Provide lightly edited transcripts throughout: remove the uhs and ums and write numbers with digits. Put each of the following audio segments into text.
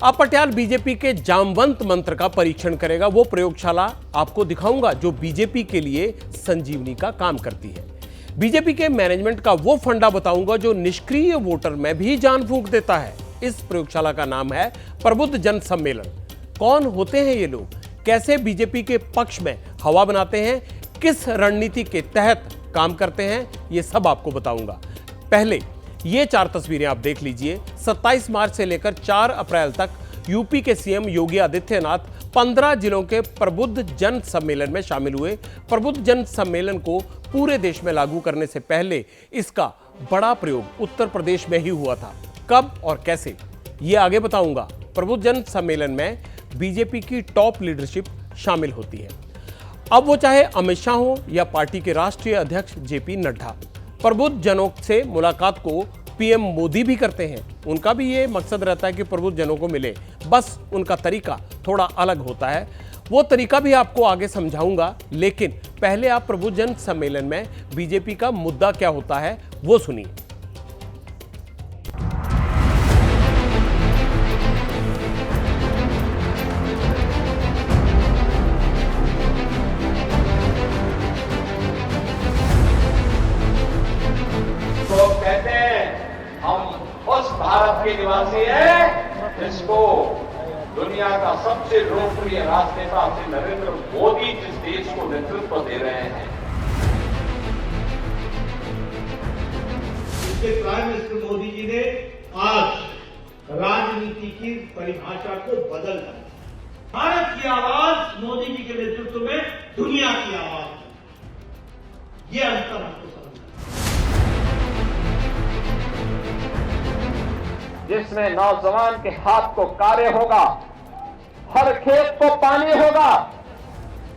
अब पटियाल बीजेपी के जामवंत मंत्र का परीक्षण करेगा। वो प्रयोगशाला आपको दिखाऊंगा जो बीजेपी के लिए संजीवनी का काम करती है। बीजेपी के मैनेजमेंट का वो फंडा बताऊंगा जो निष्क्रिय वोटर में भी जान फूंक देता है। इस प्रयोगशाला का नाम है प्रबुद्ध जन सम्मेलन। कौन होते हैं ये लोग, कैसे बीजेपी के पक्ष में हवा बनाते हैं, किस रणनीति के तहत काम करते हैं, ये सब आपको बताऊंगा। पहले ये 4 तस्वीरें आप देख लीजिए। 27 मार्च से लेकर 4 अप्रैल तक यूपी के सीएम योगी आदित्यनाथ 15 जिलों के प्रबुद्ध जन सम्मेलन में शामिल हुए। प्रबुद्ध जन सम्मेलन को पूरे देश में लागू करने से पहले इसका बड़ा प्रयोग उत्तर प्रदेश में ही हुआ था। कब और कैसे, ये आगे बताऊंगा। प्रबुद्ध जन सम्मेलन में बीजेपी की टॉप लीडरशिप शामिल होती है। अब वो चाहे अमित शाह हो या पार्टी के राष्ट्रीय अध्यक्ष जेपी नड्डा, प्रबुद्ध जनों से मुलाकात को पीएम मोदी भी करते हैं। उनका भी ये मकसद रहता है कि प्रबुद्ध जनों को मिले, बस उनका तरीका थोड़ा अलग होता है। वो तरीका भी आपको आगे समझाऊंगा, लेकिन पहले आप प्रबुद्ध जन सम्मेलन में बीजेपी का मुद्दा क्या होता है वो सुनिए। कहते हैं हम उस भारत के निवासी हैं जिसको दुनिया का सबसे लोकप्रिय राजनेता श्री नरेंद्र मोदी जिस देश को नेतृत्व दे रहे हैं, इसके प्राइम मिनिस्टर मोदी जी ने आज राजनीति की परिभाषा को बदल दिया। भारत की आवाज मोदी जी के नेतृत्व में दुनिया की आवाज, ये अंतर हमको समझना। जिसमें नौजवान के हाथ को कार्य होगा, हर खेत को पानी होगा,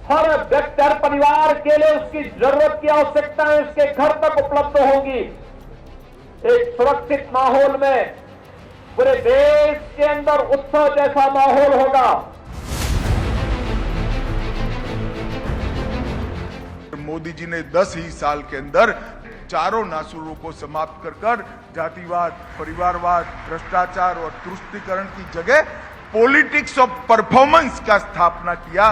हर व्यक्ति हर परिवार के लिए उसकी जरूरत की आवश्यकताएं उसके घर तक उपलब्ध होंगी। एक सुरक्षित माहौल में पूरे देश के अंदर उत्सव जैसा माहौल होगा। मोदी जी ने 10 ही साल के अंदर चारों नासूरों को समाप्त कर जातिवाद, परिवारवाद, भ्रष्टाचार और तुष्टीकरण की जगह पॉलिटिक्स ऑफ परफॉर्मेंस का स्थापना किया।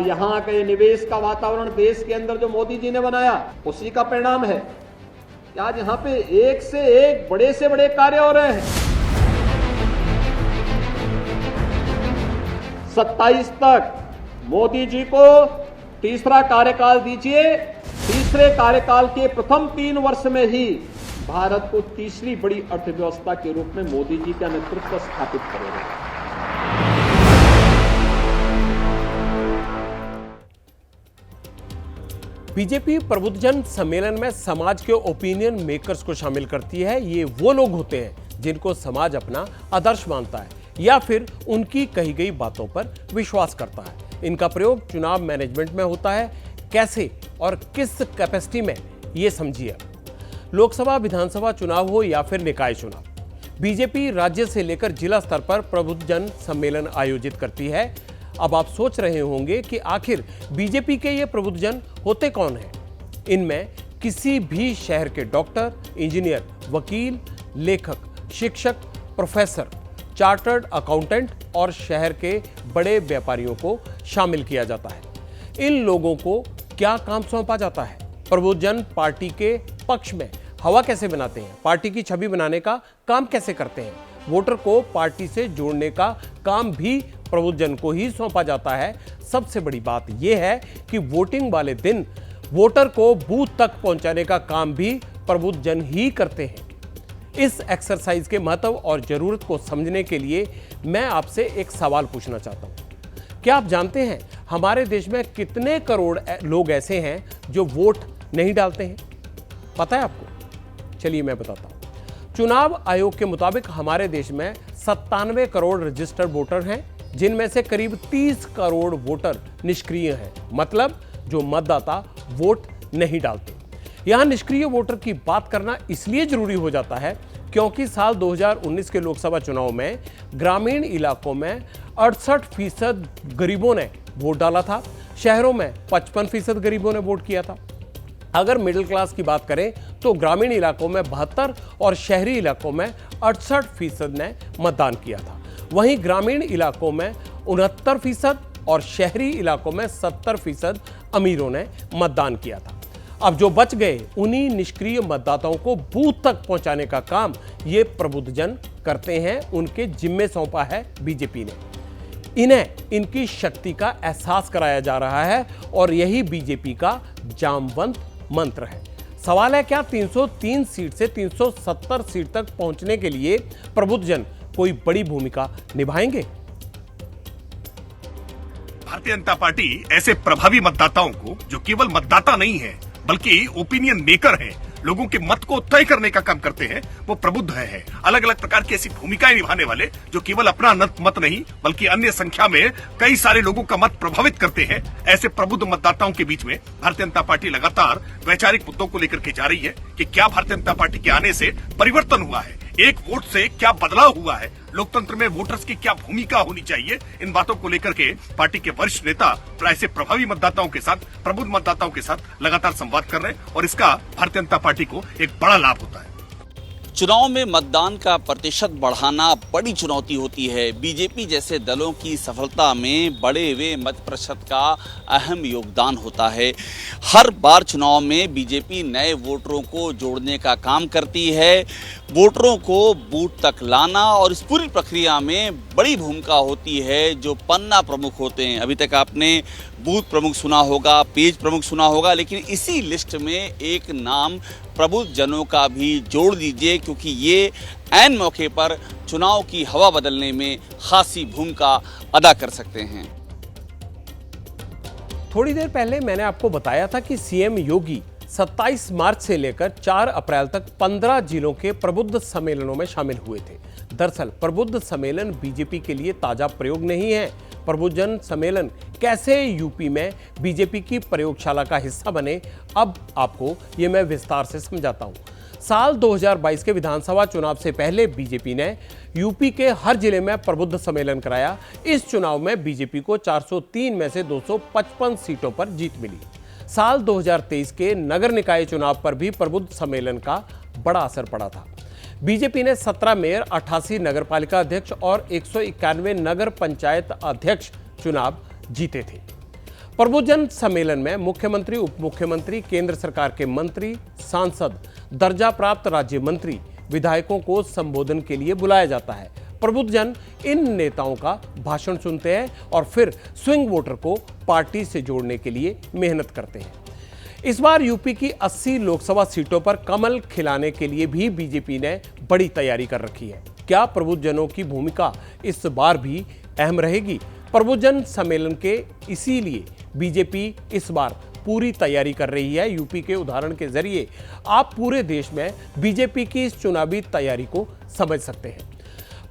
यहाँ के निवेश का वातावरण देश के अंदर जो मोदी जी ने बनाया, उसी का परिणाम है कि आज यहाँ पे एक से एक बड़े से बड़े कार्य हो रहे हैं। 27 तक मोदी जी को तीसरा कार्यकाल दीजिए। तीसरे कार्यकाल के प्रथम 3 वर्ष में ही भारत को तीसरी बड़ी अर्थव्यवस्था के रूप में मोदी जी का नेतृत्व स्थापित करेगा। बीजेपी प्रबुद्ध जन सम्मेलन में समाज के ओपिनियन मेकर्स को शामिल करती है। ये वो लोग होते हैं जिनको समाज अपना आदर्श मानता है या फिर उनकी कही गई बातों पर विश्वास करता है। इनका प्रयोग चुनाव मैनेजमेंट में होता है। कैसे और किस कैपेसिटी में, ये समझिए। लोकसभा विधानसभा चुनाव हो या फिर निकाय चुनाव, बीजेपी राज्य से लेकर जिला स्तर पर प्रबुद्ध जन सम्मेलन आयोजित करती है। अब आप सोच रहे होंगे कि आखिर बीजेपी के ये प्रबुद्ध जन होते कौन हैं? इनमें किसी भी शहर के डॉक्टर, इंजीनियर, वकील, लेखक, शिक्षक, प्रोफेसर, चार्टर्ड अकाउंटेंट और शहर के बड़े व्यापारियों को शामिल किया जाता है। इन लोगों को क्या काम सौंपा जाता है? प्रबुद्ध जन पार्टी के पक्ष में हवा कैसे बनाते हैं? पार्टी की छवि बनाने का काम कैसे करते हैं? वोटर को पार्टी से जोड़ने का काम भी प्रबुद्ध जन को ही सौंपा जाता है। सबसे बड़ी बात यह है कि वोटिंग वाले दिन वोटर को बूथ तक पहुंचाने का काम भी प्रबुद्ध जन ही करते हैं। इस एक्सरसाइज के महत्व और जरूरत को समझने के लिए मैं आपसे एक सवाल पूछना चाहता हूं। क्या आप जानते हैं हमारे देश में कितने करोड़ लोग ऐसे हैं जो वोट नहीं डालते हैं? पता है आपको? चलिए मैं बताता हूं। चुनाव आयोग के मुताबिक हमारे देश में 97 करोड़ रजिस्टर्ड वोटर हैं, जिनमें से करीब 30 करोड़ वोटर निष्क्रिय हैं, मतलब जो मतदाता वोट नहीं डालते। यहां निष्क्रिय वोटर की बात करना इसलिए जरूरी हो जाता है क्योंकि साल 2019 के लोकसभा चुनाव में ग्रामीण इलाकों में 68% गरीबों ने वोट डाला था, शहरों में 55% गरीबों ने वोट किया था। अगर मिडिल क्लास की बात करें तो ग्रामीण इलाकों में 72 और शहरी इलाकों में 68% ने मतदान किया था। वहीं ग्रामीण इलाकों में 69% और शहरी इलाकों में 70% अमीरों ने मतदान किया था। अब जो बच गए उन्हीं निष्क्रिय मतदाताओं को बूथ तक पहुंचाने का काम ये प्रबुद्धजन करते हैं, उनके जिम्मे सौंपा है बीजेपी ने। इन्हें इनकी शक्ति का एहसास कराया जा रहा है और यही बीजेपी का जामवंत मंत्र है। सवाल है, क्या 303 सीट से 370 सीट तक पहुंचने के लिए प्रबुद्धजन कोई बड़ी भूमिका निभाएंगे? भारतीय जनता पार्टी ऐसे प्रभावी मतदाताओं को, जो केवल मतदाता नहीं है बल्कि ओपिनियन मेकर हैं, लोगों के मत को तय करने का काम करते हैं, वो प्रबुद्ध है। अलग अलग प्रकार की ऐसी भूमिकाएं निभाने वाले जो केवल अपना मत नहीं बल्कि अन्य संख्या में कई सारे लोगों का मत प्रभावित करते हैं, ऐसे प्रबुद्ध मतदाताओं के बीच में भारतीय जनता पार्टी लगातार वैचारिक मुद्दों को लेकर के जा रही है कि क्या भारतीय जनता पार्टी के आने से परिवर्तन हुआ है, एक वोट से क्या बदलाव हुआ है, लोकतंत्र में वोटर्स की क्या भूमिका होनी चाहिए। इन बातों को लेकर के पार्टी के वरिष्ठ नेता ऐसे प्रभावी मतदाताओं के साथ, प्रबुद्ध मतदाताओं के साथ लगातार संवाद कर रहे हैं और इसका भारतीय जनता पार्टी को एक बड़ा लाभ होता है। चुनाव में मतदान का प्रतिशत बढ़ाना बड़ी चुनौती होती है। बीजेपी जैसे दलों की सफलता में बढ़े हुए मत प्रतिशत का अहम योगदान होता है। हर बार चुनाव में बीजेपी नए वोटरों को जोड़ने का काम करती है, वोटरों को बूथ तक लाना, और इस पूरी प्रक्रिया में बड़ी भूमिका होती है जो पन्ना प्रमुख होते हैं। अभी तक आपने बूथ प्रमुख सुना होगा, पेज प्रमुख सुना होगा, लेकिन इसी लिस्ट में एक नाम प्रबुद्ध जनों का भी जोड़ दीजिए, क्योंकि ये ऐन मौके पर चुनाव की हवा बदलने में खासी भूमिका अदा कर सकते हैं। थोड़ी देर पहले मैंने आपको बताया था कि सीएम योगी 27 मार्च से लेकर 4 अप्रैल तक 15 जिलों के प्रबुद्ध सम्मेलनों में शामिल हुए थे। दरअसल प्रबुद्ध सम्मेलन बीजेपी के लिए ताजा प्रयोग नहीं है। प्रबुद्धजन सम्मेलन कैसे यूपी में बीजेपी की प्रयोगशाला का हिस्सा बने, अब आपको ये मैं विस्तार से समझाता हूँ। साल 2022 के विधानसभा चुनाव से पहले बीजेपी ने यूपी के हर जिले में प्रबुद्ध सम्मेलन कराया। इस चुनाव में बीजेपी को 403 में से 255 सीटों पर जीत मिली। साल 2023 के नगर निकाय चुनाव पर भी प्रबुद्ध सम्मेलन का बड़ा असर पड़ा था। बीजेपी ने 17 मेयर, 88 नगरपालिका अध्यक्ष और 191 नगर पंचायत अध्यक्ष चुनाव जीते थे। प्रबुद्धजन सम्मेलन में मुख्यमंत्री, उप मुख्यमंत्री, केंद्र सरकार के मंत्री, सांसद, दर्जा प्राप्त राज्य मंत्री, विधायकों को संबोधन के लिए बुलाया जाता है। प्रबुद्धजन इन नेताओं का भाषण सुनते हैं और फिर स्विंग वोटर को पार्टी से जोड़ने के लिए मेहनत करते हैं। इस बार यूपी की 80 लोकसभा सीटों पर कमल खिलाने के लिए भी बीजेपी ने बड़ी तैयारी कर रखी है। क्या प्रबुद्धजनों की भूमिका इस बार भी अहम रहेगी? प्रबुद्धजन सम्मेलन के इसीलिए बीजेपी इस बार पूरी तैयारी कर रही है। यूपी के उदाहरण के जरिए आप पूरे देश में बीजेपी की इस चुनावी तैयारी को समझ सकते हैं।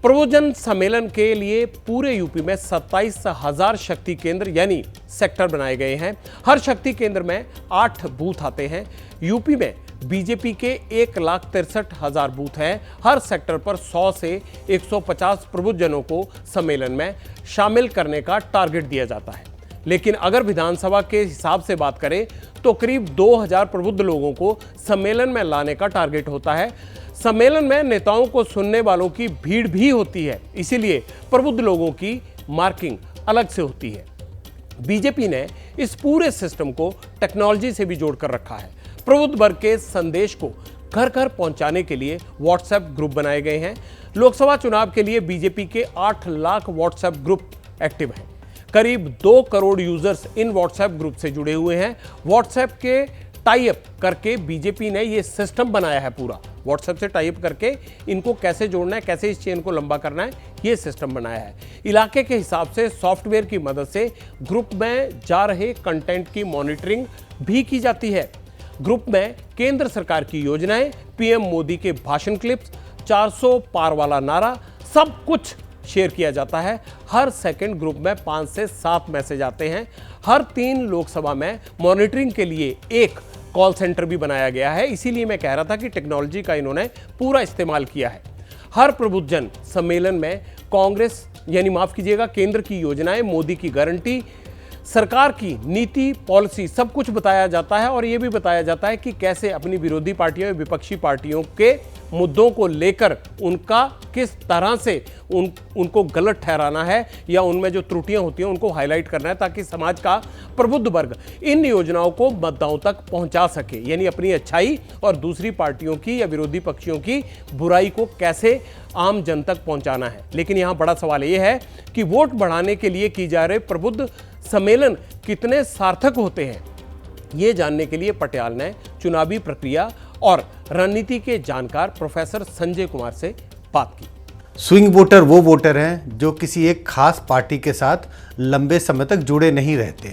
प्रबुद्धजन सम्मेलन के लिए पूरे यूपी में 27,000 शक्ति केंद्र यानी सेक्टर बनाए गए हैं। हर शक्ति केंद्र में 8 बूथ आते हैं। यूपी में बीजेपी के 1,63,000 बूथ हैं। हर सेक्टर पर 100 से 150 प्रबुद्धजनों को सम्मेलन में शामिल करने का टारगेट दिया जाता है। लेकिन अगर विधानसभा के हिसाब से बात करें तो करीब 2,000 प्रबुद्ध लोगों को सम्मेलन में लाने का टारगेट होता है। सम्मेलन में नेताओं को सुनने वालों की भीड़ भी होती है, इसीलिए प्रबुद्ध लोगों की मार्किंग अलग से होती है। बीजेपी ने इस पूरे सिस्टम को टेक्नोलॉजी से भी जोड़कर रखा है। प्रबुद्ध वर्ग के संदेश को घर घर पहुंचाने के लिए व्हाट्सएप ग्रुप बनाए गए हैं। लोकसभा चुनाव के लिए बीजेपी के 8 लाख व्हाट्सएप ग्रुप एक्टिव हैं। करीब 2 करोड़ यूजर्स इन व्हाट्सएप ग्रुप से जुड़े हुए हैं। व्हाट्सएप के टाई अप करके बीजेपी ने ये सिस्टम बनाया है। पूरा व्हाट्सएप से टाई अप करके इनको कैसे जोड़ना है, कैसे इस चेन को लंबा करना है, ये सिस्टम बनाया है। इलाके के हिसाब से सॉफ्टवेयर की मदद से ग्रुप में जा रहे कंटेंट की मॉनिटरिंग भी की जाती है। ग्रुप में केंद्र सरकार की योजनाएं, पीएम मोदी के भाषण क्लिप्स, 400 पार वाला नारा, सब कुछ शेयर किया जाता है। हर सेकंड ग्रुप में 5 से 7 मैसेज आते हैं। हर 3 लोकसभा में मॉनिटरिंग के लिए एक कॉल सेंटर भी बनाया गया है। इसीलिए मैं कह रहा था कि टेक्नोलॉजी का इन्होंने पूरा इस्तेमाल किया है। हर प्रबुद्धजन सम्मेलन में कांग्रेस यानी माफ कीजिएगा केंद्र की योजनाएं, मोदी की गारंटी, सरकार की नीति, पॉलिसी सब कुछ बताया जाता है और यह भी बताया जाता है कि कैसे अपनी विरोधी पार्टियों या विपक्षी पार्टियों के मुद्दों को लेकर उनका किस तरह से उनको गलत ठहराना है या उनमें जो त्रुटियां होती हैं उनको हाईलाइट करना है, ताकि समाज का प्रबुद्ध वर्ग इन योजनाओं को मतदाताओं तक पहुंचा सके, यानी अपनी अच्छाई और दूसरी पार्टियों की या विरोधी पक्षियों की बुराई को कैसे आम जन तक पहुंचाना है। लेकिन यहां बड़ा सवाल यह है कि वोट बढ़ाने के लिए की जा रहे प्रबुद्ध सम्मेलन कितने सार्थक होते हैं। ये जानने के लिए पटियाल ने चुनावी प्रक्रिया और रणनीति के जानकार प्रोफेसर संजय कुमार से बात की। स्विंग वोटर वो वोटर हैं जो किसी एक खास पार्टी के साथ लंबे समय तक जुड़े नहीं रहते।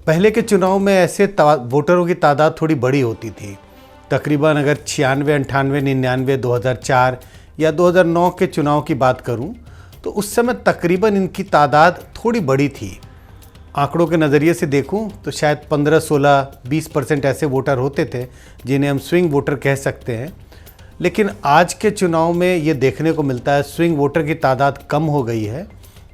पहले के चुनाव में ऐसे वोटरों की तादाद थोड़ी बड़ी होती थी। तकरीबन अगर 96, 98, 99, 2004 या 2009 के चुनाव की बात करूं तो उस समय तकरीबन इनकी तादाद थोड़ी बड़ी थी। आंकड़ों के नज़रिए से देखूं तो शायद 15, 16, 20% ऐसे वोटर होते थे जिन्हें हम स्विंग वोटर कह सकते हैं। लेकिन आज के चुनाव में ये देखने को मिलता है स्विंग वोटर की तादाद कम हो गई है,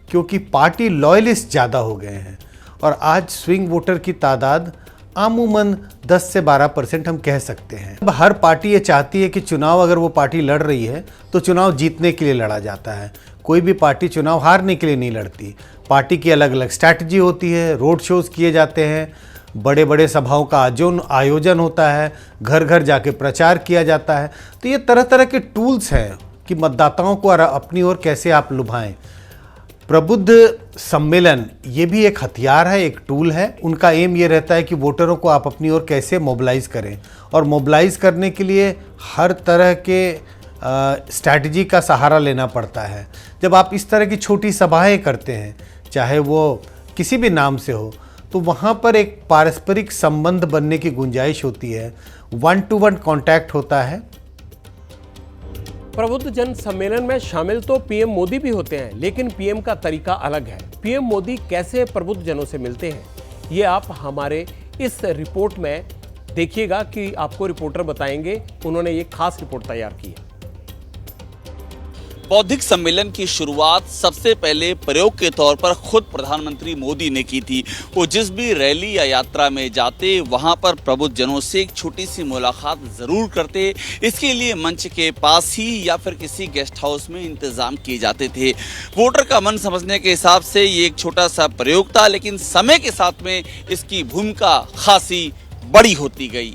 क्योंकि पार्टी लॉयलिस्ट ज़्यादा हो गए हैं और आज स्विंग वोटर की तादाद आमूमन 10 से 12% हम कह सकते हैं। अब हर पार्टी ये चाहती है कि चुनाव अगर वो पार्टी लड़ रही है तो चुनाव जीतने के लिए लड़ा जाता है। कोई भी पार्टी चुनाव हारने के लिए नहीं लड़ती। पार्टी की अलग अलग स्ट्रैटेजी होती है, रोड शोज़ किए जाते हैं, बड़े बड़े सभाओं का आयोजन होता है, घर घर जाके प्रचार किया जाता है। तो ये तरह तरह के टूल्स हैं कि मतदाताओं को अपनी ओर कैसे आप लुभाएं। प्रबुद्ध सम्मेलन ये भी एक हथियार है, एक टूल है। उनका एम ये रहता है कि वोटरों को आप अपनी ओर कैसे मोबिलाइज़ करें, और मोबिलाइज़ करने के लिए हर तरह के स्ट्रैटेजी का सहारा लेना पड़ता है। जब आप इस तरह की छोटी सभाएं करते हैं, चाहे वो किसी भी नाम से हो, तो वहाँ पर एक पारस्परिक संबंध बनने की गुंजाइश होती है, 1-to-1 कांटेक्ट होता है। प्रबुद्ध जन सम्मेलन में शामिल तो पीएम मोदी भी होते हैं, लेकिन पीएम का तरीका अलग है। पीएम मोदी कैसे प्रबुद्ध जनों से मिलते हैं, ये आप हमारे इस रिपोर्ट में देखिएगा कि आपको रिपोर्टर बताएंगे। उन्होंने ये खास रिपोर्ट तैयार की है। बौद्धिक सम्मेलन की शुरुआत सबसे पहले प्रयोग के तौर पर खुद प्रधानमंत्री मोदी ने की थी। वो जिस भी रैली या यात्रा में जाते वहां पर प्रबुद्ध जनों से एक छोटी सी मुलाकात जरूर करते। इसके लिए मंच के पास ही या फिर किसी गेस्ट हाउस में इंतजाम किए जाते थे। वोटर का मन समझने के हिसाब से ये एक छोटा सा प्रयोग था, लेकिन समय के साथ में इसकी भूमिका खासी बड़ी होती गई।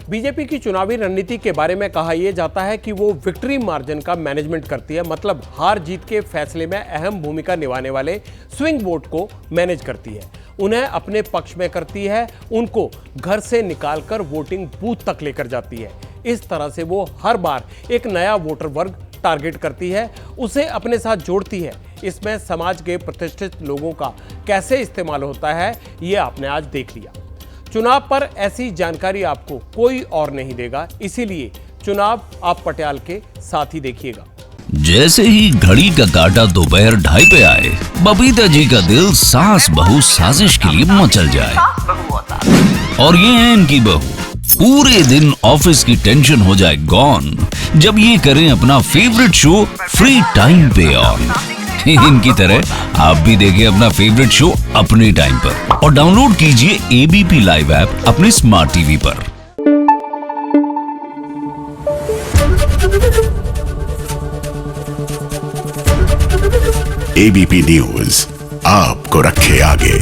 बीजेपी की चुनावी रणनीति के बारे में कहा यह जाता है कि वो विक्ट्री मार्जिन का मैनेजमेंट करती है, मतलब हार जीत के फैसले में अहम भूमिका निभाने वाले स्विंग वोट को मैनेज करती है, उन्हें अपने पक्ष में करती है, उनको घर से निकालकर वोटिंग बूथ तक लेकर जाती है। इस तरह से वो हर बार एक नया वोटर वर्ग टारगेट करती है, उसे अपने साथ जोड़ती है। इसमें समाज के प्रतिष्ठित लोगों का कैसे इस्तेमाल होता है, ये आपने आज देख लिया। चुनाव पर ऐसी जानकारी आपको कोई और नहीं देगा, इसीलिए चुनाव आप पटियाल के साथ ही देखिएगा। जैसे ही घड़ी का काटा दोपहर 2:30 पे आए, बबीता जी का दिल सास बहू साजिश के लिए मचल जाए। और ये है इनकी बहू, पूरे दिन ऑफिस की टेंशन हो जाए गॉन जब ये करें अपना फेवरेट शो फ्री टाइम पे ऑन। इनकी तरह आप भी देखिए अपना फेवरेट शो अपने टाइम पर और डाउनलोड कीजिए एबीपी लाइव ऐप अपने स्मार्ट टीवी पर। एबीपी न्यूज आपको रखे आगे।